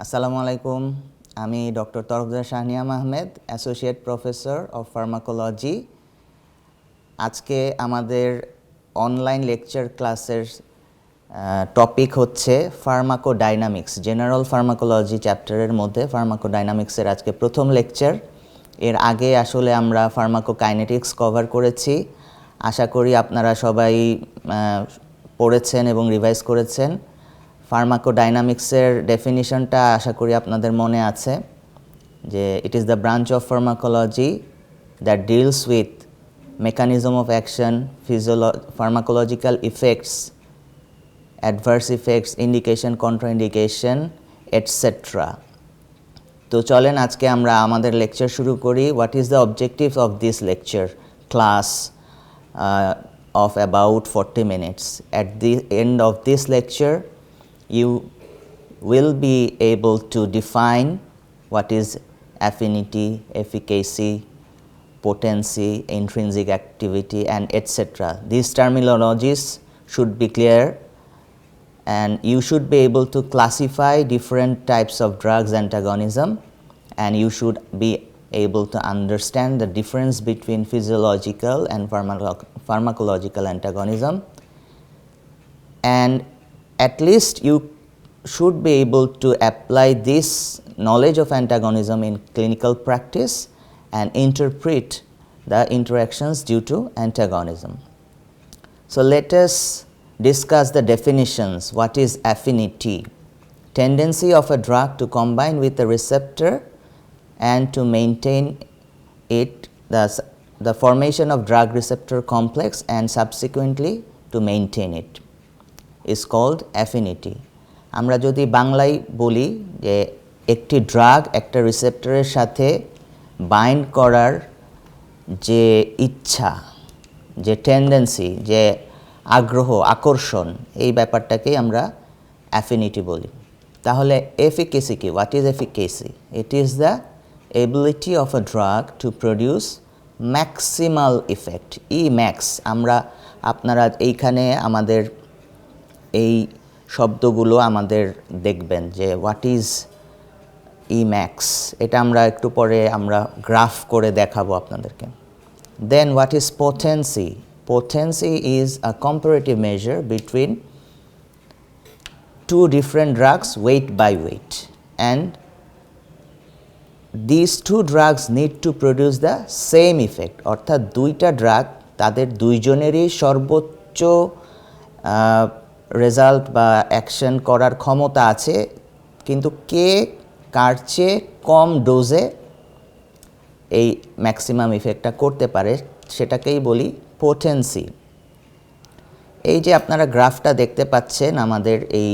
আসসালামু আলাইকুম। আমি doctor Tarafdar Shahniyam Ahmed, associate professor of pharmacology. আজকে আমাদের অনলাইন লেকচার ক্লাসের টপিক হচ্ছে ফার্মাকোডাইনামিক্স। জেনারেল ফার্মাকোলজি চ্যাপ্টারের মধ্যে ফার্মাকোডাইনামিক্সের আজকে প্রথম লেকচার। এর আগে আসলে আমরা ফার্মাকোকাইনেটিক্স কভার করেছি। আশা করি আপনারা সবাই পড়েছেন এবং রিভাইজ করেছেন। ফার্মাকোডাইনামিক্সের ডেফিনিশনটা আশা করি আপনাদের মনে আছে, যে it is the branch of pharmacology that deals with mechanism of action, pharmacological effects, adverse effects, indication, contraindication, etc. তো চলেন আজকে আমরা আমাদের লেকচার শুরু করি। What is the objective of this lecture class of about 40 minutes? At the end of this lecture, you will be able to define what is affinity, efficacy, potency, intrinsic activity, and etc. These terminologies should be clear, and you should be able to classify different types of drugs antagonism, and you should be able to understand the difference between physiological and pharmacological antagonism, and at least you should be able to apply this knowledge of antagonism in clinical practice and interpret the interactions due to antagonism. So let us discuss the definitions. What is affinity? Tendency of a drug to combine with a receptor and to maintain it, the formation of drug receptor complex and subsequently to maintain it is called affinity. আমরা যদি বাংলায় বলি যে একটি drug একটা রিসেপ্টরের সাথে bind করার যে ইচ্ছা, যে টেন্ডেন্সি, যে আগ্রহ, আকর্ষণ, এই ব্যাপারটাকেই আমরা অ্যাফিনিটি বলি। তাহলে এফিকেসি কি? What is efficacy? It is the ability of a drug to produce maximal effect, max. আপনারা এইখানে আমাদের এই শব্দগুলো আমাদের দেখবেন যে হোয়াট ইজ ম্যাক্স, এটা আমরা একটু পরে আমরা গ্রাফ করে দেখাবো আপনাদেরকে। Then what is potency? Potency is a comparative measure between two different drugs weight by weight, and these two drugs need to produce the same effect. অর্থাৎ দুইটা ড্রাগ তাদের দুইজনেরই সর্বোচ্চ রেজাল্ট বা অ্যাকশন করার ক্ষমতা আছে, কিন্তু কে কার চেয়ে কম ডোজে এই ম্যাক্সিমাম ইফেক্টটা করতে পারে সেটাকেই বলি পোটেন্সি। এই যে আপনারা গ্রাফটা দেখতে পাচ্ছেন আমাদের এই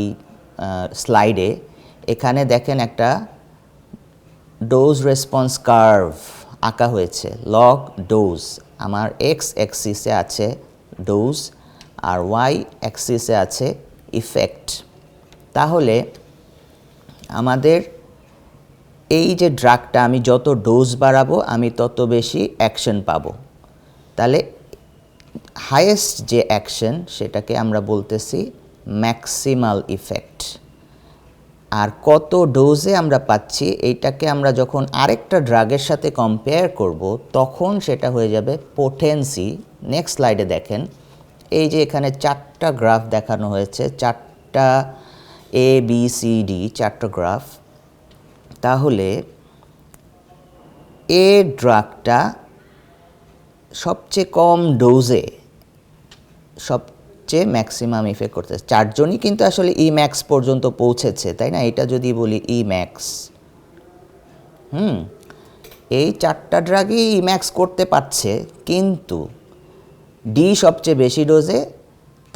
স্লাইডে, এখানে দেখেন একটা ডোজ রেসপন্স কার্ভ আঁকা হয়েছে, লগ ডোজ। আমার এক্স অ্যাক্সিসে আছে ডোজ আর ওয়াই অ্যাক্সিসে আছে ইফেক্ট। তাহলে আমাদের এই যে ড্রাগটা আমি যত ডোজ বাড়াবো আমি তত বেশি অ্যাকশন পাবো। তাহলে হাইয়েস্ট যে অ্যাকশন সেটাকে আমরা বলতেছি ম্যাক্সিমাল ইফেক্ট। আর কত ডোজে আমরা পাচ্ছি এইটাকে আমরা যখন আরেকটা ড্রাগের সাথে কম্পেয়ার করব তখন সেটা হয়ে যাবে পোটেন্সি। নেক্সট স্লাইডে দেখেন, এই যে এখানে চারটা গ্রাফ দেখানো হয়েছে, চারটা ABCD, চারটা গ্রাফ। তাহলে ড্রাগটা সবচেয়ে কম ডোজে সবচেয়ে ম্যাক্সিমাম ইফেক্ট করতেছে। চারজনই কিন্তু আসলে ম্যাক্স পর্যন্ত পৌঁছেছে, তাই না? এটা যদি বলি ম্যাক্স, এই চারটা ড্রাগই ম্যাক্স করতে পারছে, কিন্তু ডি সবচেয়ে বেশি ডোজে,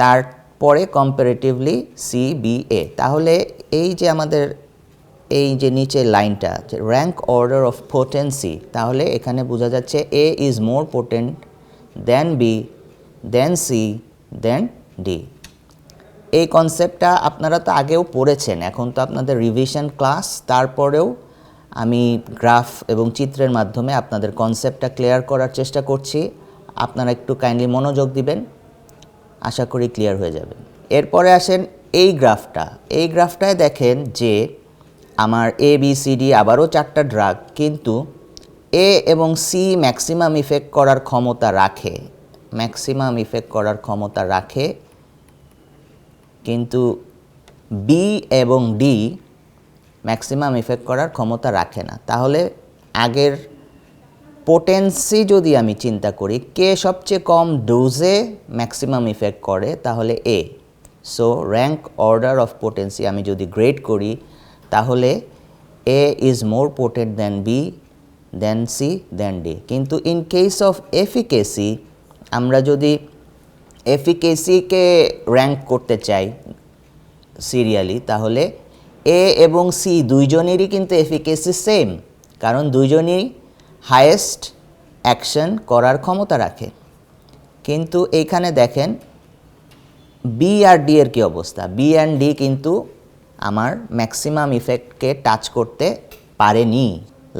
তারপরে কম্পারেটিভলি CBA। তাহলে এই যে আমাদের এই যে নিচের লাইনটা, যে র্যাঙ্ক অর্ডার অফ পোটেন্সি, তাহলে এখানে বোঝা যাচ্ছে A is more potent than B, than C, than D। এই কনসেপ্টটা আপনারা তো আগেও পড়েছেন, এখন তো আপনাদের রিভিশন ক্লাস। তারপরেও আমি গ্রাফ এবং চিত্রের মাধ্যমে আপনাদের কনসেপ্টটা ক্লিয়ার করার চেষ্টা করছি। আপনারা একটু কাইন্ডলি মনোযোগ দিবেন, আশা করি ক্লিয়ার হয়ে যাবে। এরপরে আসেন এই গ্রাফটা। এই গ্রাফটায় দেখেন যে আমার এ বি সি ডি আবারও 4টা ড্রাগ, কিন্তু এ এবং সি ম্যাক্সিমাম ইফেক্ট করার ক্ষমতা রাখে, ম্যাক্সিমাম ইফেক্ট করার ক্ষমতা রাখে, কিন্তু বি এবং ডি ম্যাক্সিমাম ইফেক্ট করার ক্ষমতা রাখে না। তাহলে আগের পোটেন্সি যদি আমি চিন্তা করি, কে সবচেয়ে কম ডোজে ম্যাক্সিমাম ইফেক্ট করে, তাহলে A. So rank order of potency আমি যদি গ্রেড করি, তাহলে A is more potent than B, than C, than D. কিন্তু ইন কেস অফ এফিকেসি, আমরা যদি এফিকেসিকে র্যাঙ্ক করতে চাই সিরিয়ালি, তাহলে এ এবং সি দুইজনেরই কিন্তু এফিকেসি সেম, কারণ দুইজনই হায়েস্ট অ্যাকশন করার ক্ষমতা রাখে। কিন্তু এইখানে দেখেন বি আর ডি এর কী অবস্থা। বি অ্যান্ড ডি কিন্তু আমার ম্যাক্সিমাম ইফেক্টকে টাচ করতে পারেনি।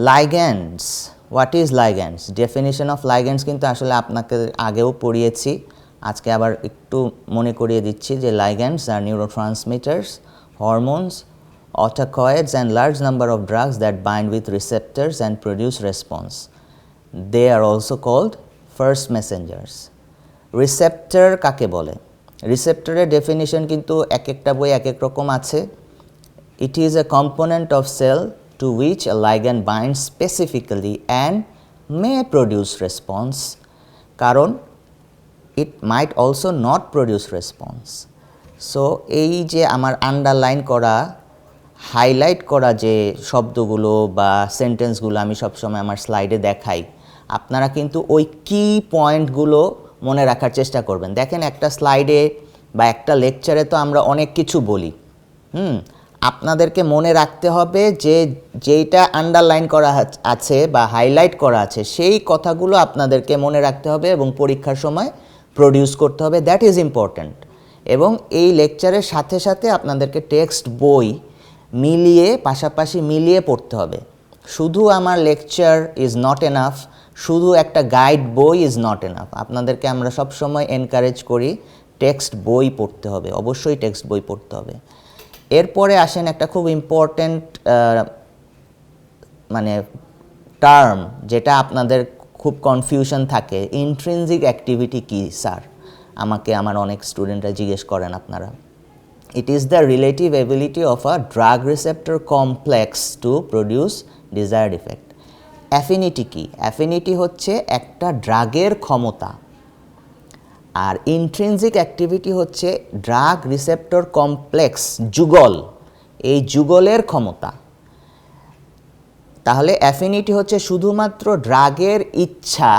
লাইগ্যান্ডস, হোয়াট ইজ লাইগ্যান্ডস? ডেফিনিশন অফ লাইগ্যান্ডস কিন্তু আসলে আপনাকে আগেও পড়িয়েছি, আজকে আবার একটু মনে করিয়ে দিচ্ছি যে লাইগ্যান্ডস আর নিউরোট্রান্সমিটার্স, hormones, autocoids and large number of drugs that bind with receptors and produce response. They are also called first messengers. Receptor কাকে বলে? রিসেপ্টরের ডেফিনিশন কিন্তু এক একটা বই এক এক রকম আছে। It is a component of cell to which a ligand binds specifically and may produce response, কারণ it might also not produce response. So এই যে আমার আন্ডারলাইন করা, হাইলাইট করা যে শব্দগুলো বা সেন্টেন্সগুলো আমি সবসময় আমার স্লাইডে দেখাই, আপনারা কিন্তু ওই কি পয়েন্টগুলো মনে রাখার চেষ্টা করবেন। দেখেন একটা স্লাইডে বা একটা লেকচারে তো আমরা অনেক কিছু বলি, আপনাদেরকে মনে রাখতে হবে যে যেইটা আন্ডারলাইন করা আছে বা হাইলাইট করা আছে সেই কথাগুলো আপনাদেরকে মনে রাখতে হবে এবং পরীক্ষার সময় প্রডিউস করতে হবে, দ্যাট ইজ ইম্পর্ট্যান্ট। এবং এই লেকচারের সাথে সাথে আপনাদেরকে টেক্সট বই মিলিয়ে, পাশাপাশি মিলিয়ে পড়তে হবে। শুধু আমার লেকচার ইজ নট এনাফ, শুধু একটা গাইড বই ইজ নট এনাফ। আপনাদেরকে আমরা সবসময় এনকারেজ করি টেক্সট বই পড়তে হবে, অবশ্যই টেক্সট বই পড়তে হবে। এরপরে আসেন একটা খুব ইম্পর্ট্যান্ট মানে টার্ম, যেটা আপনাদের খুব কনফিউশন থাকে, ইন্ট্রিনজিক অ্যাক্টিভিটি কী স্যার? আমাকে আমার অনেক স্টুডেন্টরা জিজ্ঞেস করেন আপনারা। It is the relative ability of a drug receptor complex to produce desired effect. Affinity কি? Affinity হচ্ছে একটা ড্রাগের ক্ষমতা, আর ইন্ট্রিনজিক অ্যাক্টিভিটি হচ্ছে ড্রাগ রিসেপ্টর কমপ্লেক্স, যুগল, এই যুগলের ক্ষমতা। তাহলে অ্যাফিনিটি হচ্ছে শুধুমাত্র ড্রাগের ইচ্ছা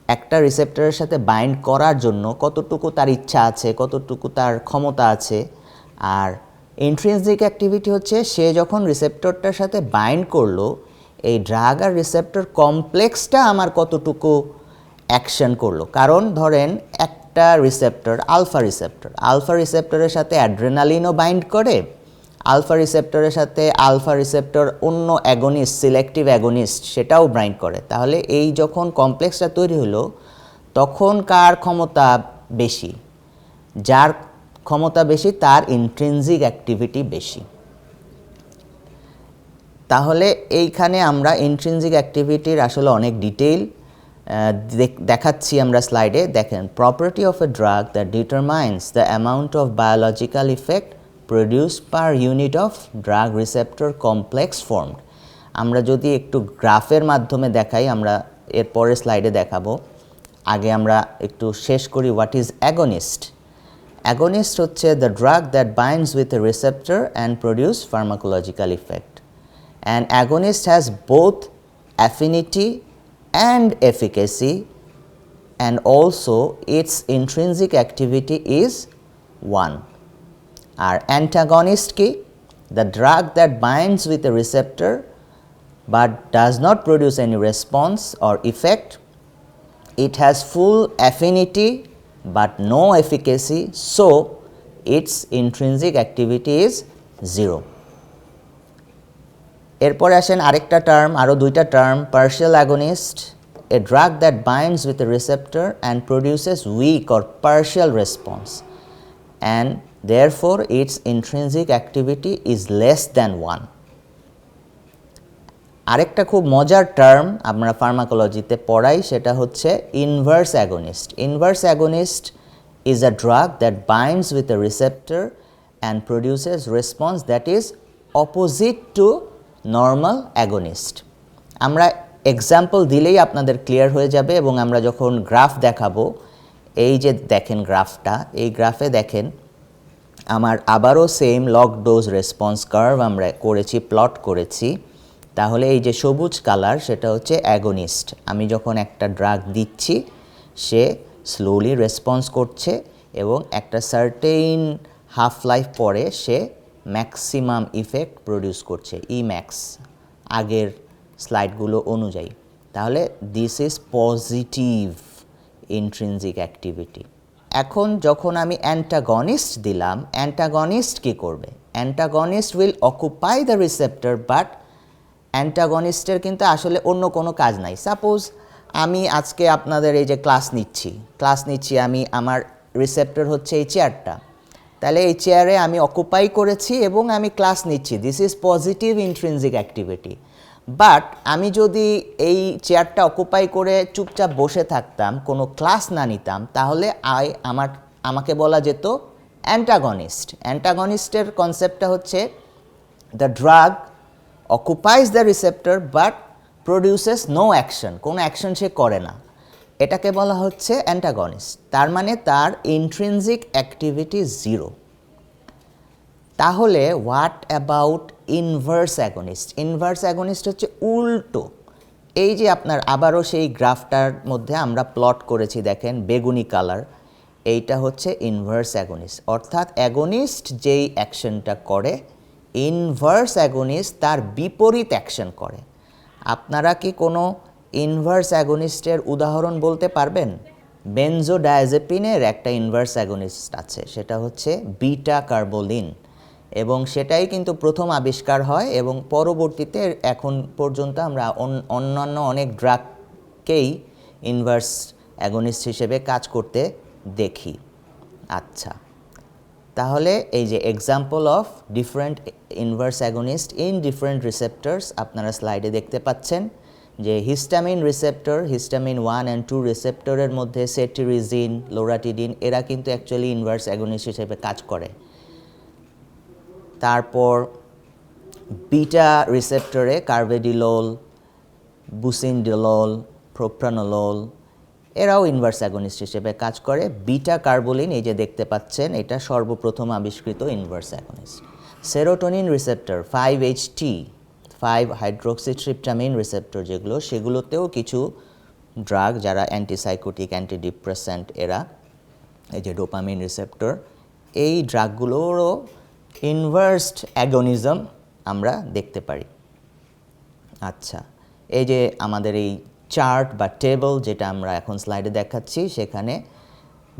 একটা রিসেপ্টরের সাথে বাইন্ড করার জন্য, কতটুকু তার ইচ্ছা আছে, কতটুকু তার ক্ষমতা আছে। আর ইন্ট্রিনজিক অ্যাক্টিভিটি হচ্ছে সে যখন রিসেপ্টরটার সাথে বাইন্ড করলো, এই ড্রাগ আর রিসেপ্টর কমপ্লেক্সটা আমার কতটুকু অ্যাকশন করলো। কারণ ধরেন একটা রিসেপ্টর, আলফা রিসেপ্টরের সাথে অ্যাড্রেনালিনও বাইন্ড করে, আলফা রিসেপ্টরের সাথে আলফা রিসেপ্টর অন্য অ্যাগনিস্ট, সিলেক্টিভ অ্যাগনিস্ট, সেটাও বাইন্ড করে। তাহলে এই যখন কমপ্লেক্সটা তৈরি হলো, তখন কার ক্ষমতা বেশি? যার ক্ষমতা বেশি তার ইন্ট্রিনজিক অ্যাক্টিভিটি বেশি। তাহলে এইখানে আমরা ইন্ট্রিনজিক অ্যাক্টিভিটির আসলে অনেক ডিটেইল দেখাচ্ছি আমরা স্লাইডে। দেখেন, property of a drug that determines the amount of biological effect produced per unit of drug receptor complex formed. আমরা যদি একটু গ্রাফের মাধ্যমে দেখাই, আমরা এর পরের স্লাইডে দেখাবো। আগে আমরা একটু শেষ করি হোয়াট ইজ অ্যাগনিস্ট। অ্যাগনিস্ট হচ্ছে the drug that binds with a receptor and produce pharmacological effect. And agonist has both affinity and efficacy, and also its intrinsic activity is 1. আর অ্যান্টাগনিস্ট কি? The drug that binds with a receptor but does not produce any response or effect. It has full affinity but no efficacy, so its intrinsic activity is 0. এরপরে আসেন আরেকটা term, আরও দুইটা term, partial agonist, a drug that binds with a receptor and produces weak or partial response, and therefore its intrinsic activity is less than 1. আরেকটা খুব মজার term আমরা ফার্মাকোলজিতে পড়াই, সেটা হচ্ছে inverse agonist. Inverse against is a drug that binds with a receptor and produces response that is opposite to normal agonist. আমরা example দিলেই আপনাদের ক্লিয়ার হয়ে যাবে, এবং আমরা যখন গ্রাফ দেখাবো, এই যে দেখেন গ্রাফটা, এই গ্রাফে দেখেন আমার আবারও same log dose response curve আমরা করেছি, প্লট করেছি। তাহলে এই যে সবুজ কালার সেটা হচ্ছে অ্যাগনিস্ট। আমি যখন একটা ড্রাগ দিচ্ছি সে স্লোলি রেসপন্স করছে এবং একটা সার্টেইন হাফ লাইফ পরে সে ম্যাক্সিমাম ইফেক্ট প্রডিউস করছে, ম্যাক্স আগের স্লাইডগুলো অনুযায়ী। তাহলে this is positive intrinsic activity. এখন যখন আমি অ্যান্টাগনিস্ট দিলাম, অ্যান্টাগনিস্ট কী করবে? Antagonist will occupy the receptor, but অ্যান্টাগনিস্টের কিন্তু আসলে অন্য কোনো কাজ নাই। সাপোজ আমি আজকে আপনাদের এই যে ক্লাস নিচ্ছি আমি, আমার রিসেপ্টর হচ্ছে এই চেয়ারটা, তাহলে এই চেয়ারে আমি অকুপাই করেছি এবং আমি ক্লাস নিচ্ছি, this is positive intrinsic activity. But আমি যদি এই চেয়ারটা অকুপাই করে চুপচাপ বসে থাকতাম, কোনো ক্লাস না নিতাম, তাহলে আমাকে বলা যেত অ্যান্টাগনিস্ট। অ্যান্টাগনিস্টের কনসেপ্টটা হচ্ছে the drug occupies the receptor but produces no action, কোনো অ্যাকশন সে করে না, এটাকে বলা হচ্ছে অ্যান্টাগনিস্ট। তার মানে তার ইন্ট্রিনজিক অ্যাক্টিভিটি জিরো। তাহলে what about inverse agonist? Inverse agonist হচ্ছে উল্টো। এই যে আপনার আবারও সেই গ্রাফটার মধ্যে আমরা প্লট করেছি, দেখেন বেগুনি কালার, এইটা হচ্ছে ইনভার্স অ্যাগনিস্ট। অর্থাৎ অ্যাগনিস্ট যেই অ্যাকশনটা করে, ইনভার্স অ্যাগনিস্ট তার বিপরীত অ্যাকশন করে। আপনারা কি কোনো ইনভার্স অ্যাগনিস্টের উদাহরণ বলতে পারবেন? বেনজোডায়াজেপিনের একটা ইনভার্স অ্যাগনিস্ট আছে, সেটা হচ্ছে বিটা কার্বোলিন, এবং সেটাই কিন্তু প্রথম আবিষ্কার হয়, এবং পরবর্তীতে এখন পর্যন্ত আমরা অন্যান্য অনেক ড্রাগকেই ইনভার্স অ্যাগনিস্ট হিসেবে কাজ করতে দেখি। আচ্ছা, তাহলে এই যে example of different inverse agonist in different receptors আপনারা স্লাইডে দেখতে পাচ্ছেন, যে হিস্টামিন রিসেপ্টর, হিস্টামিন 1 and 2 রিসেপ্টরের মধ্যে সেটিরিজিন, লোরাটিডিন, এরা কিন্তু অ্যাকচুয়ালি ইনভার্স অ্যাগনিস্ট হিসেবে কাজ করে। তারপর বিটা রিসেপ্টরে কার্ভেডিলোল, বুসিনডিলোল, প্রোপ্রানোলোল, এরাও ইনভার্স অ্যাগনিস্ট হিসেবে কাজ করে। বিটা কার্বোলিন এই যে দেখতে পাচ্ছেন, এটা সর্বপ্রথম আবিষ্কৃত inverse agonist. Serotonin receptor 5-HT, five hydroxytryptamine receptor যেগুলো, সেগুলোতেও কিছু ড্রাগ যারা অ্যান্টিসাইকোটিক, অ্যান্টিডিপ্রেসেন্ট, এরা এই যে ডোপামিন রিসেপ্টর, এই ড্রাগগুলোরও ইনভার্সড অ্যাগনিজম আমরা দেখতে পারি। আচ্ছা, এই যে আমাদের এই চার্ট বা টেবল যেটা আমরা এখন স্লাইডে দেখাচ্ছি, সেখানে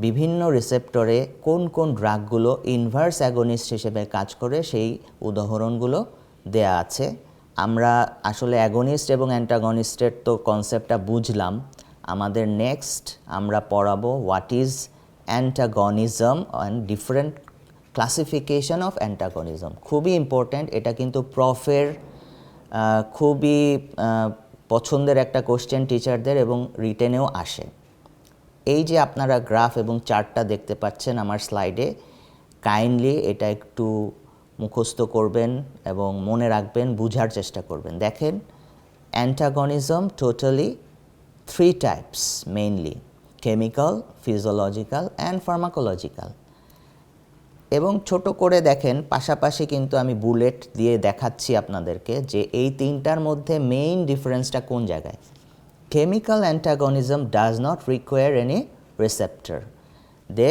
বিভিন্ন রিসেপ্টরে কোন কোন ড্রাগগুলো ইনভার্স অ্যাগনিস্ট হিসেবে কাজ করে সেই উদাহরণগুলো দেয়া আছে। আমরা আসলে অ্যাগনিস্ট এবং অ্যান্টাগনিস্টের তো কনসেপ্টটা বুঝলাম। আমাদের নেক্সট আমরা পড়াবো what is antagonism and different classification of antagonism. খুবই ইম্পর্ট্যান্ট, এটা কিন্তু প্রফের খুবই পছন্দের একটা কোশ্চেন টিচারদের, এবং রিটেনেও আসে। এই যে আপনারা গ্রাফ এবং চার্টটা দেখতে পাচ্ছেন আমার স্লাইডে, কাইন্ডলি এটা একটু মুখস্থ করবেন এবং মনে রাখবেন, বুঝার চেষ্টা করবেন। দেখেন, antagonism totally 3 types mainly: chemical, physiological and pharmacological. এবং ছোট করে দেখেন, পাশাপাশি কিন্তু আমি বুলেট দিয়ে দেখাচ্ছি আপনাদেরকে যে এই তিনটার মধ্যে মেইন ডিফারেন্সটা কোন জায়গায়। Chemical antagonism does not require any receptor, they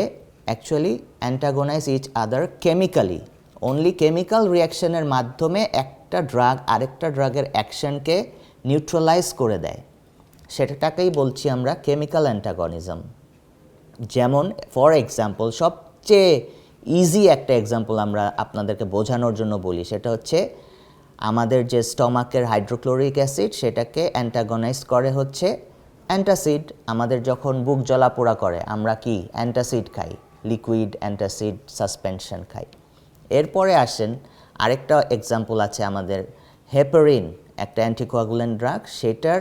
actually antagonize each other chemically. Only chemical রিয়াকশনের মাধ্যমে একটা ড্রাগ আরেকটা ড্রাগের অ্যাকশনকে নিউট্রালাইজ করে দেয়, সেটাকেই বলছি আমরা কেমিক্যাল অ্যান্টাগনিজম। যেমন ফর এক্সাম্পল, সবচেয়ে ইজি একটা এক্সাম্পল আমরা আপনাদেরকে বোঝানোর জন্য বলি, সেটা হচ্ছে আমাদের যে স্টমাকের হাইড্রোক্লোরিক অ্যাসিড, সেটাকে অ্যান্টাগনাইজ করে হচ্ছে অ্যান্টাসিড। আমাদের যখন বুক জ্বলাপোড়া করে আমরা কি অ্যান্টাসিড খাই, লিকুইড অ্যান্টাসিড সাসপেনশন খাই। এরপরে আসেন আরেকটা এক্সাম্পল আছে আমাদের হেপারিন, একটা অ্যান্টিকোয়াগুলেন্ট ড্রাগ, সেটার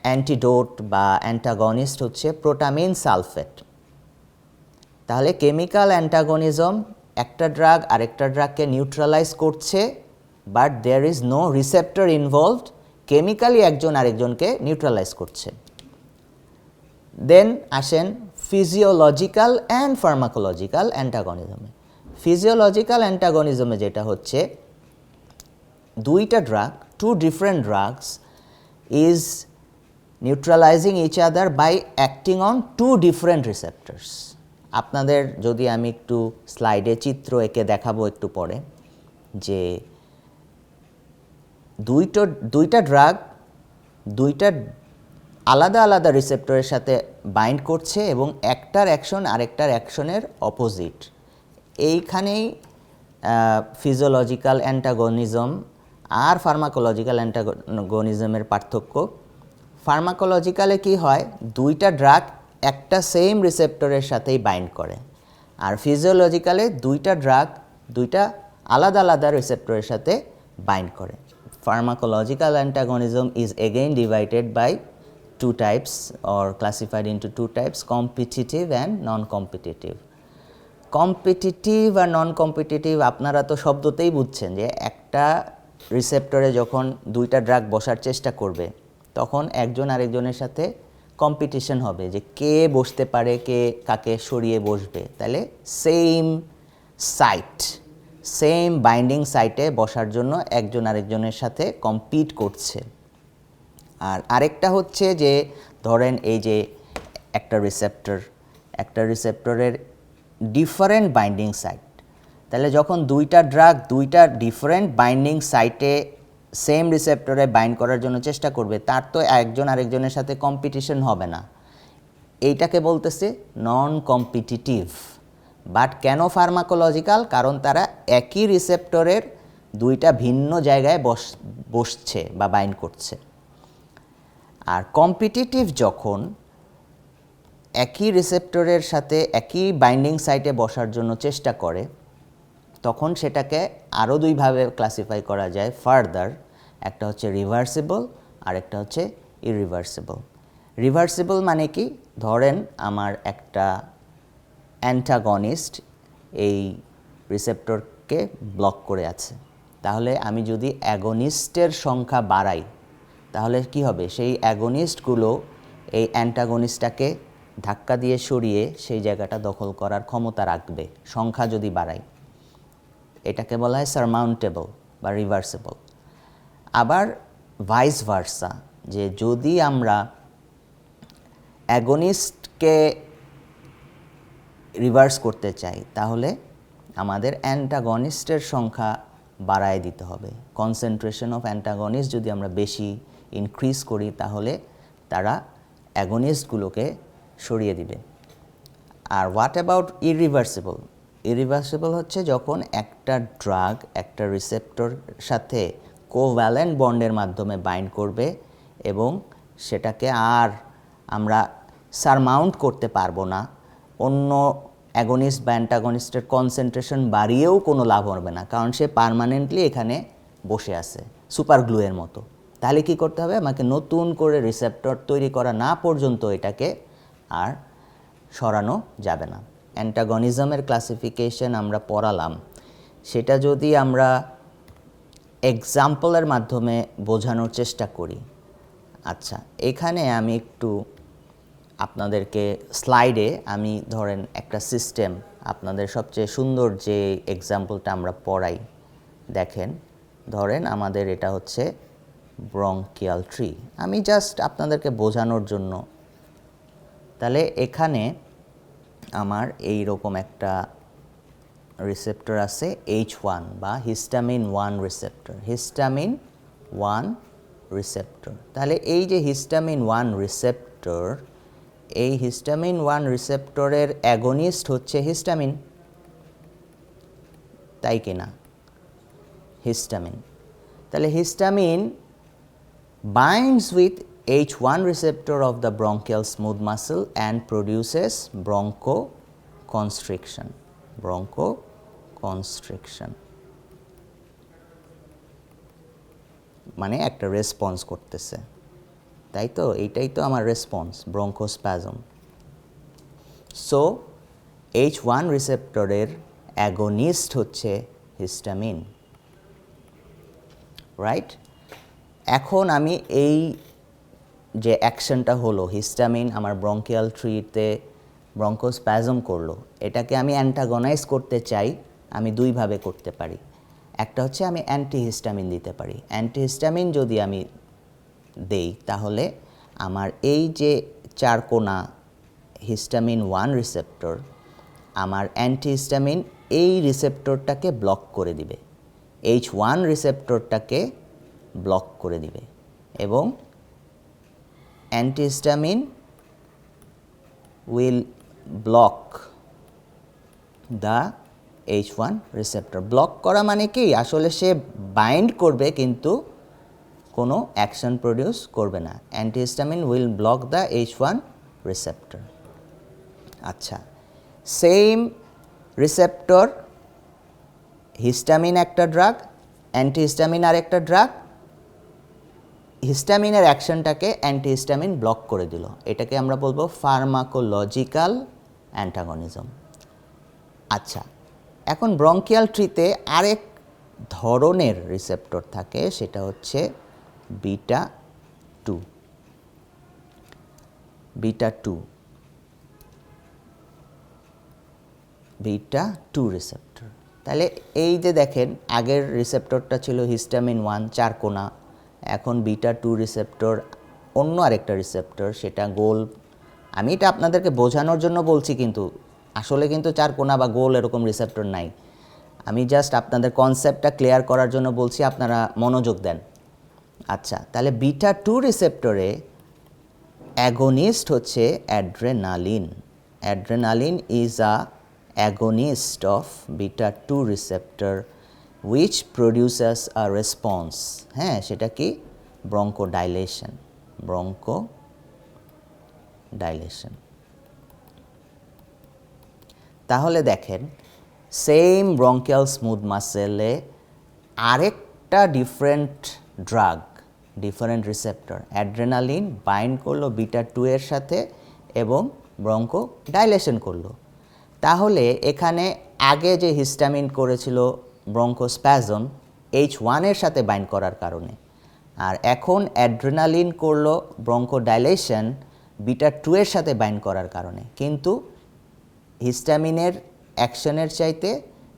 অ্যান্টিডোট বা অ্যান্টাগনিস্ট হচ্ছে প্রোটামিন সালফেট। তাহলে কেমিক্যাল অ্যান্টাগনিজম, একটা ড্রাগ আরেকটা ড্রাগকে নিউট্রালাইজ করছে, but there is no receptor involved, chemically একজন আরেকজনকে নিউট্রালাইজ করছে। দেন আসেন ফিজিওলজিক্যাল অ্যান্ড ফার্মাকোলজিক্যাল অ্যান্টাগনিজমে। ফিজিওলজিক্যাল অ্যান্টাগনিজমে যেটা হচ্ছে, দুইটা drug, two different drugs is neutralizing each other by acting on two different receptors. আপনাদের যদি আমি একটু স্লাইডে চিত্র এঁকে দেখাবো একটু পরে, যে দুইটা ড্রাগ দুইটা আলাদা আলাদা রিসেপ্টরের সাথে বাইন্ড করছে এবং একটার অ্যাকশন আরেকটার অ্যাকশনের অপোজিট। এইখানেই ফিজিওলজিক্যাল অ্যান্টাগনিজম আর ফার্মাকোলজিক্যাল অ্যান্টাগনিজমের পার্থক্য। ফার্মাকোলজিক্যালে কি হয়, দুইটা ড্রাগ একটা সেম রিসেপ্টরের সাথেই বাইন্ড করে, আর ফিজিওলজিক্যালে দুইটা ড্রাগ দুইটা আলাদা আলাদা রিসেপ্টরের সাথে বাইন্ড করে। Pharmacological antagonism is again divided by two types or classified into two types, competitive and non-competitive. Competitive R non-competitive আপনারা তো শব্দতেই বুঝছেন যে একটা রিসেপ্টরে যখন দুইটা ড্রাগ বসার চেষ্টা করবে তখন একজন আরেকজনের সাথে কম্পিটিশন হবে যে কে বসতে পারে, কে কাকে সরিয়ে বসবে। তাহলে সেম সাইট, সেম বাইন্ডিং সাইটে বসার জন্য একজন আরেকজনের সাথে কম্পিট করছে। আর আরেকটা হচ্ছে যে ধরেন এই যে একটা রিসেপ্টরের ডিফারেন্ট বাইন্ডিং সাইট, তাহলে যখন দুইটা ড্রাগ দুইটা ডিফারেন্ট বাইন্ডিং সাইটে সেম রিসেপ্টরে বাইন্ড করার জন্য চেষ্টা করবে, তার তো একজন আরেকজনের সাথে কম্পিটিশন হবে না। এইটাকে বলতেছে নন কম্পিটিটিভ। বাট কেন ফার্মাকোলজিক্যাল? কারণ তারা একই রিসেপ্টরের দুইটা ভিন্ন জায়গায় বসছে বা বাইন্ড করছে। আর কম্পিটিটিভ যখন একই রিসেপ্টরের সাথে একই বাইন্ডিং সাইটে বসার জন্য চেষ্টা করে, তখন সেটাকে আরও দুইভাবে ক্লাসিফাই করা যায় ফার্দার। একটা হচ্ছে রিভার্সিবল আর একটা হচ্ছে ইরিভার্সিবল। রিভার্সিবল মানে কি, ধরেন আমার একটা অ্যান্টাগনিস্ট এই রিসেপ্টরকে ব্লক করে আছে, তাহলে আমি যদি অ্যাগনিস্টের সংখ্যা বাড়াই তাহলে কি হবে, সেই অ্যাগনিস্টগুলো এই অ্যান্টাগনিস্টটাকে ধাক্কা দিয়ে সরিয়ে সেই জায়গাটা দখল করার ক্ষমতা রাখবে সংখ্যা যদি বাড়াই। এটাকে বলা হয় সারমাউন্টেবল বা রিভার্সিবল। আবার ভাইস ভার্সা, যে যদি আমরা অ্যাগনিস্টকে রিভার্স করতে চাই তাহলে আমাদের অ্যান্টাগনিস্টের সংখ্যা বাড়ায় দিতে হবে। কনসেন্ট্রেশন অফ অ্যান্টাগনিস্ট যদি আমরা বেশি ইনক্রিজ করি তাহলে তারা অ্যাগনিস্টগুলোকে সরিয়ে দিবে। আর হোয়াট অ্যাবাউট ইরিভার্সিবল? ইরিভার্সিবল হচ্ছে যখন একটা ড্রাগ একটা রিসেপ্টর সাথে কোভ্যালেন্ট বন্ডের মাধ্যমে বাইন্ড করবে এবং সেটাকে আর আমরা সারমাউন্ট করতে পারবো না, অন্য অ্যাগনিস্ট বা অ্যান্টাগনিস্টের কনসেন্ট্রেশন বাড়িয়েও কোনো লাভ হবে না, কারণ সে পার্মানেন্টলি এখানে বসে আছে সুপার গ্লুয়ের মতো। তাহলে কি করতে হবে, আমাকে নতুন করে রিসেপ্টর তৈরি করা না পর্যন্ত এটাকে আর সরানো যাবে না। অ্যান্টাগনিজমের ক্লাসিফিকেশন আমরা পড়ালাম, সেটা যদি আমরা এক্সাম্পলের মাধ্যমে বোঝানোর চেষ্টা করি। আচ্ছা, এখানে আমি একটু আপনাদেরকে স্লাইডে আমি ধরেন একটা সিস্টেম, আপনাদের সবচেয়ে সুন্দর যে এক্সাম্পলটা আমরা পড়াই দেখেন, ধরেন আমাদের এটা হচ্ছে ব্রঙ্কিয়াল ট্রি। আমি জাস্ট আপনাদেরকে বোঝানোর জন্য, তাহলে এখানে আমার এই রকম একটা রিসেপ্টর আছে H1 বা হিস্টামিন 1 রিসেপ্টর, হিস্টামিন 1 রিসেপ্টর। তাহলে এই যে হিস্টামিন 1 রিসেপ্টর, এই হিস্টামিন 1 রিসেপ্টরের অ্যাগনিস্ট হচ্ছে হিস্টামিন, তাই কি না? হিস্টামিন। তাহলে histamine binds with H1 receptor of the bronchial smooth muscle and produces bronchoconstriction. Bronchoconstriction. মানে একটা রেসপন্স করতেছে, তাই তো? এইটাই তো আমার রেসপন্স, ব্রঙ্কোস্প্যাজম। সো H1 রিসেপ্টরের অ্যাগোনিস্ট হচ্ছে হিস্টামিন, রাইট? এখন আমি এই যে অ্যাকশনটা হলো, হিস্টামিন আমার ব্রঙ্কিয়াল ট্রিতে ব্রঙ্কোস্প্যাজম করলো, এটাকে আমি অ্যান্টাগনাইজ করতে চাই। আমি দুইভাবে করতে পারি। একটা হচ্ছে আমি অ্যান্টিহিস্টামিন দিতে পারি। অ্যান্টিহিস্টামিন যদি আমি দেই তাহলে আমার এই যে চারকোনা হিস্টামিন 1 রিসেপ্টর, আমার অ্যান্টিহিস্টামিন এই রিসেপ্টরটাকে ব্লক করে দিবে, H1 রিসেপ্টরটাকে ব্লক করে দিবে, এবং antihistamine will block the H1 receptor. Block করা মানে কি? আসলে সে বাইন্ড করবে কিন্তু কোনো অ্যাকশন প্রডিউস করবে না। Antihistamine will block the H1 receptor. আচ্ছা, সেম রিসেপ্টর, হিস্টামিন একটা ড্রাগ, অ্যান্টিহিস্টামিন আর একটা ড্রাগ, হিস্টামিনের অ্যাকশনটাকে অ্যান্টিহিস্টামিন ব্লক করে দিল, এটাকে আমরা বলবো ফার্মাকোলজিক্যাল অ্যান্টাগনিজম। আচ্ছা, এখন ব্রঙ্কিয়াল ট্রিতে আরেক ধরনের রিসেপ্টর থাকে, সেটা হচ্ছে beta two. Beta two receptor. তাহলে এই যে দেখেন, আগের রিসেপ্টরটা ছিল হিস্টামিন 1 চারকোনা, এখন বিটা টু রিসেপ্টর অন্য আরেকটা রিসেপ্টর, সেটা গোল। আমি এটা আপনাদেরকে বোঝানোর জন্য বলছি, কিন্তু আসলে কিন্তু চারকোনা বা গোল এরকম রিসেপ্টর নাই। আমি জাস্ট আপনাদের কনসেপ্টটা ক্লিয়ার করার জন্য বলছি, আপনারা মনোযোগ দেন। আচ্ছা, তাহলে বিটা টু রিসেপ্টরে অ্যাগোনিস্ট হচ্ছে adrenaline. Adrenaline is a agonist of beta 2 receptor which produces a response, হ্যাঁ, সেটা কি? ব্রঙ্কোডাইলেশন। তাহলে দেখেন, সেম ব্রঙ্কিয়াল স্মুথ মাসেলে আরেকটা different drug, different receptor, adrenaline bind করলো বিটা 2 এর সাথে এবং ব্রঙ্কোডাইলেশন করলো। তাহলে এখানে আগে যে হিস্টামিন করেছিল ব্রঙ্কোস্প্যাজম H1 এর সাথে বাইন্ড করার কারণে, আর এখন অ্যাড্রেনালিন করলো ব্রঙ্কোডাইলেশন বিটা 2 এর সাথে বাইন্ড করার কারণে। কিন্তু হিস্টামিনের অ্যাকশনের চাইতে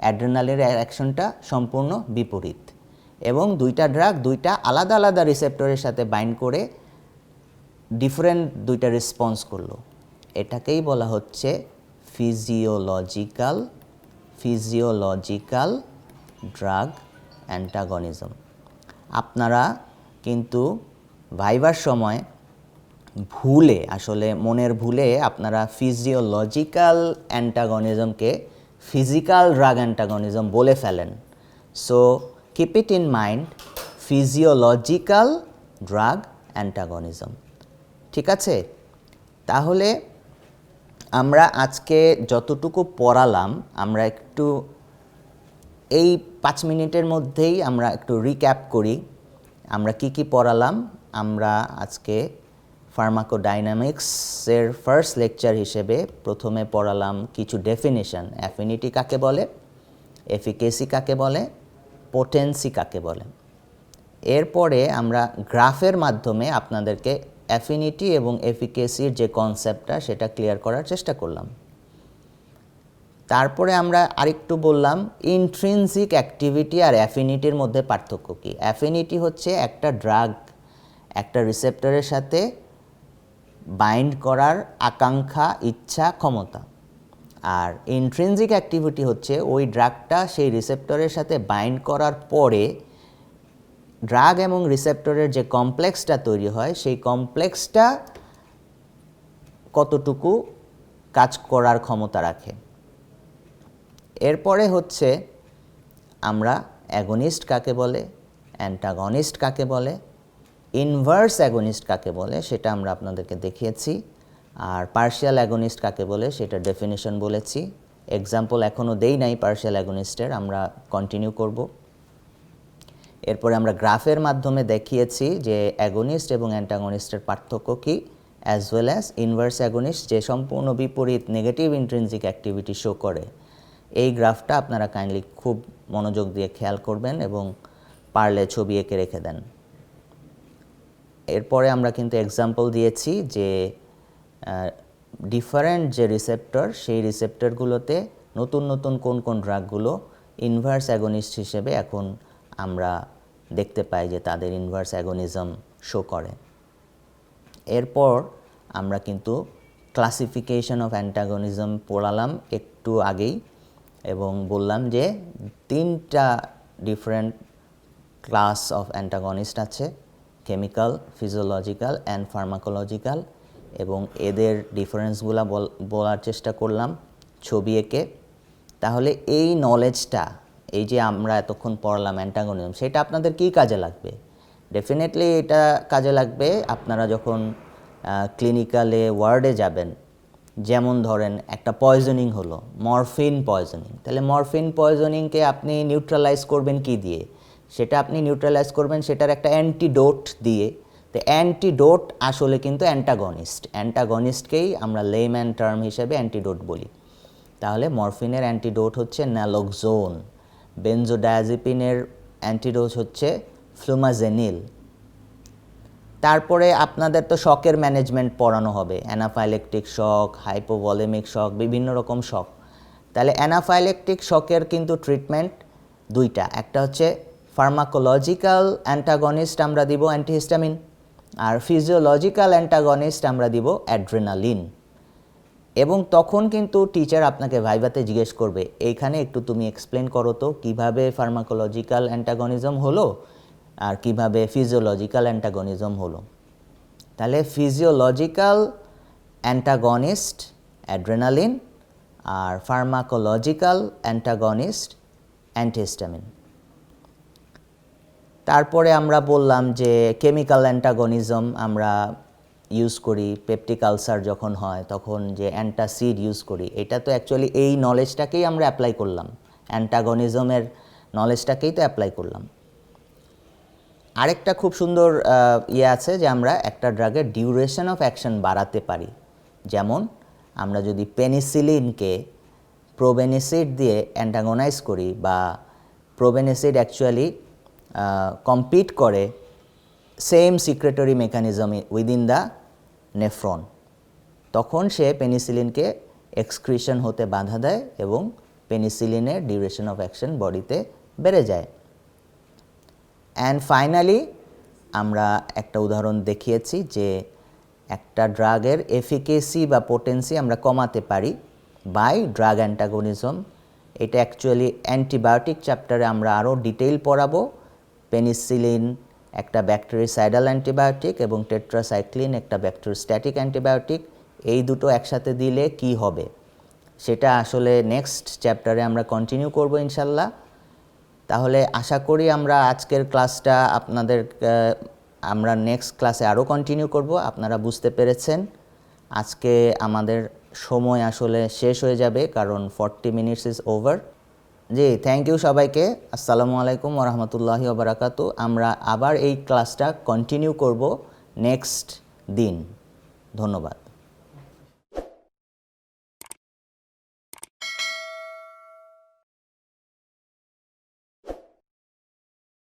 অ্যাড্রেনালিনের অ্যাকশনটা সম্পূর্ণ বিপরীত, এবং দুইটা ড্রাগ দুইটা আলাদা আলাদা রিসেপ্টরের সাথে বাইন্ড করে ডিফারেন্ট দুইটা রেসপন্স করলো। এটাকেই বলা হচ্ছে ফিজিওলজিক্যাল ড্রাগ অ্যান্টাগনিজম। আপনারা কিন্তু ভাইবার সময় ভুলে, আসলে মনের ভুলে, আপনারা ফিজিওলজিক্যাল অ্যান্টাগনিজমকে ফিজিক্যাল ড্রাগ অ্যান্টাগনিজম বলে ফেলেন। So keep it in mind, physiological drug antagonism. ঠিক আছে? তাহলে আমরা আজকে যতটুকু পড়ালাম, আমরা একটু এই 5 মিনিটের মধ্যেই আমরা একটু রিক্যাপ করি। আমরা কি কি পড়ালাম? আমরা আজকে ফার্মাকোডাইনামিক্সের ফার্স্ট লেকচার হিসেবে প্রথমে পড়ালাম কিছু ডেফিনিশন, অ্যাফিনিটি কাকে বলে, এফিকেসি কাকে বলে, পোটেন্সি কাকে বলে। এরপরে আমরা গ্রাফের মাধ্যমে আপনাদেরকে অ্যাফিনিটি এবং এফিকেসির যে কনসেপ্টটা সেটা ক্লিয়ার করার চেষ্টা করলাম। তারপরে আমরা আরেকটু বললাম ইন্ট্রিনসিক অ্যাক্টিভিটি আর অ্যাফিনিটির মধ্যে পার্থক্য কী। অ্যাফিনিটি হচ্ছে একটা ড্রাগ একটা রিসেপ্টরের সাথে বাইন্ড করার আকাঙ্ক্ষা, ইচ্ছা, ক্ষমতা। আর ইন্ট্রিনসিক অ্যাক্টিভিটি হচ্ছে ওই ড্রাগটা সেই রিসেপ্টরের সাথে বাইন্ড করার পরে ড্রাগ এবং রিসেপ্টরের যে কমপ্লেক্সটা তৈরি হয়, সেই কমপ্লেক্সটা কতটুকু কাজ করার ক্ষমতা রাখে। এরপরে হচ্ছে আমরা অ্যাগনিস্ট কাকে বলে, অ্যান্টাগনিস্ট কাকে বলে, ইনভার্স অ্যাগনিস্ট কাকে বলে সেটা আমরা আপনাদেরকে দেখিয়েছি, আর পার্শিয়াল অ্যাগনিস্ট কাকে বলে সেটা ডেফিনিশন বলেছি। এক্সাম্পল এখনও দেই নাই পার্শিয়াল অ্যাগনিস্টের, আমরা কন্টিনিউ করব। এরপরে আমরা গ্রাফের মাধ্যমে দেখিয়েছি যে অ্যাগনিস্ট এবং অ্যান্টাগনিস্টের পার্থক্য কী, as well as inverse agonist যে সম্পূর্ণ বিপরীত নেগেটিভ ইন্ট্রিনজিক অ্যাক্টিভিটি শো করে। এই গ্রাফটা আপনারা কাইন্ডলি খুব মনোযোগ দিয়ে খেয়াল করবেন এবং পারলে ছবি এঁকে রেখে দেন। এরপরে আমরা কিন্তু এক্সাম্পল দিয়েছি যে ডিফারেন্ট যে রিসেপ্টর সেই রিসেপ্টরগুলোতে নতুন নতুন কোন কোন ড্রাগগুলো ইনভার্স অ্যাগনিস্ট হিসেবে এখন আমরা দেখতে পাই যে তাদের ইনভার্স অ্যাগনিজম শো করে। এরপর আমরা কিন্তু ক্লাসিফিকেশন অফ অ্যান্টাগনিজম পড়ালাম একটু আগেই এবং বললাম যে 3টা ডিফারেন্ট ক্লাস অফ অ্যান্টাগনিস্ট আছে, কেমিক্যাল, ফিজিওলজিক্যাল অ্যান্ড ফার্মাকোলজিক্যাল, এবং এদের ডিফারেন্সগুলো বলার চেষ্টা করলাম ছবি এঁকে। তাহলে এই নলেজটা, এই যে আমরা এতক্ষণ পড়লাম অ্যান্টাগনিজম, সেটা আপনাদের কী কাজে লাগবে? ডেফিনেটলি এটা কাজে লাগবে আপনারা যখন ক্লিনিক্যালে ওয়ার্ডে যাবেন। যেমন ধরেন একটা পয়জনিং হলো, মরফিন পয়জনিং, তাহলে মরফিন পয়জনিংকে আপনি নিউট্রালাইজ করবেন কি দিয়ে? সেটা আপনি নিউট্রালাইজ করবেন সেটার একটা অ্যান্টিডোট দিয়ে। তো অ্যান্টিডোট আসলে কিন্তু অ্যান্টাগনিস্ট, অ্যান্টাগনিস্টকেই আমরা লেম্যান টার্ম হিসেবে অ্যান্টিডোট বলি। তাহলে মরফিনের অ্যান্টিডোট হচ্ছে ন্যালোক্সোন, বেনজোডায়াজিপিনের অ্যান্টিডোট হচ্ছে ফ্লুমাজেনিল। তারপরে আপনাদের তো শকের ম্যানেজমেন্ট পড়ানো হবে, অ্যানাফাইলেকটিক শক, হাইপোভলেমিক শক, বিভিন্ন রকম শক। তাহলে অ্যানাফাইলেকটিক শকের কিন্তু ট্রিটমেন্ট 2টা, একটা হচ্ছে ফার্মাকোলজিক্যাল অ্যান্টাগনিস্ট আমরা দিব অ্যান্টিহিস্টামিন, আর ফিজিওলজিক্যাল অ্যান্টাগনিস্ট আমরা দিব অ্যাড্রেনালিন। এবং তখন কিন্তু টিচার আপনাকে ভাইভাতে জিজ্ঞেস করবে, এইখানে একটু তুমি এক্সপ্লেন করো তো কীভাবে ফার্মাকোলজিক্যাল অ্যান্টাগনিজম হলো আর কিভাবে ফিজিওলজিক্যাল অ্যান্টাগনিজম হলো। তাহলে ফিজিওলজিক্যাল অ্যান্টাগনিস্ট অ্যাড্রেনালিন আর ফার্মাকোলজিক্যাল অ্যান্টাগনিস্ট অ্যান্টিহিস্টামিন। তারপরে আমরা বললাম যে কেমিক্যাল অ্যান্টাগনিজম আমরা ইউজ করি পেপটিক আলসার যখন হয় তখন যে অ্যান্টাসিড ইউজ করি। এটা তো অ্যাকচুয়ালি এই নলেজটাকেই আমরা অ্যাপ্লাই করলাম, অ্যান্টাগনিজমের নলেজটাকেই তো অ্যাপ্লাই করলাম। আরেকটা খুব সুন্দর আছে যে আমরা একটা ড্রাগের ডিউরেশন অফ অ্যাকশন বাড়াতে পারি। যেমন আমরা যদি পেনিসিলিনকে প্রোবেনিসিড দিয়ে অ্যান্টাগনাইজ করি, বা প্রোবেনিসিড অ্যাকচুয়ালি কম্পিট করে same secretory mechanism within the nephron, তখন সে পেনিসিলিনকে এক্সক্রিশন হতে বাধা দেয় এবং পেনিসিলিনের ডিউরেশন অফ অ্যাকশন বডিতে বেড়ে যায়। অ্যান্ড ফাইনালি আমরা একটা উদাহরণ দেখিয়েছি যে একটা ড্রাগের এফিকেসি বা পোটেন্সি আমরা কমাতে পারি বাই ড্রাগ অ্যান্টাগনিজম। এটা অ্যাকচুয়ালি অ্যান্টিবায়োটিক চ্যাপ্টারে আমরা আরও ডিটেইল পড়াবো। পেনিসিলিন একটা ব্যাকটেরিসাইডাল অ্যান্টিবায়োটিক এবং টেট্রাসাইক্লিন একটা ব্যাকটেরিওস্ট্যাটিক অ্যান্টিবায়োটিক। এই দুটো একসাথে দিলে কি হবে সেটা আসলে নেক্সট চ্যাপ্টারে আমরা কন্টিনিউ করব ইনশাল্লাহ। তাহলে আশা করি আমরা আজকের ক্লাসটা আমরা নেক্সট ক্লাসে আরও কন্টিনিউ করব। আপনারা বুঝতে পেরেছেন আজকে আমাদের সময় আসলে শেষ হয়ে যাবে, কারণ 40 মিনিটস ইজ ওভার। জি, থ্যাংক ইউ সবাইকে। আসসালামু আলাইকুম ওয়া রাহমাতুল্লাহি ওয়া বারাকাতুহু। আমরা আবার এই ক্লাসটা কন্টিনিউ করব নেক্সট দিন। ধন্যবাদ।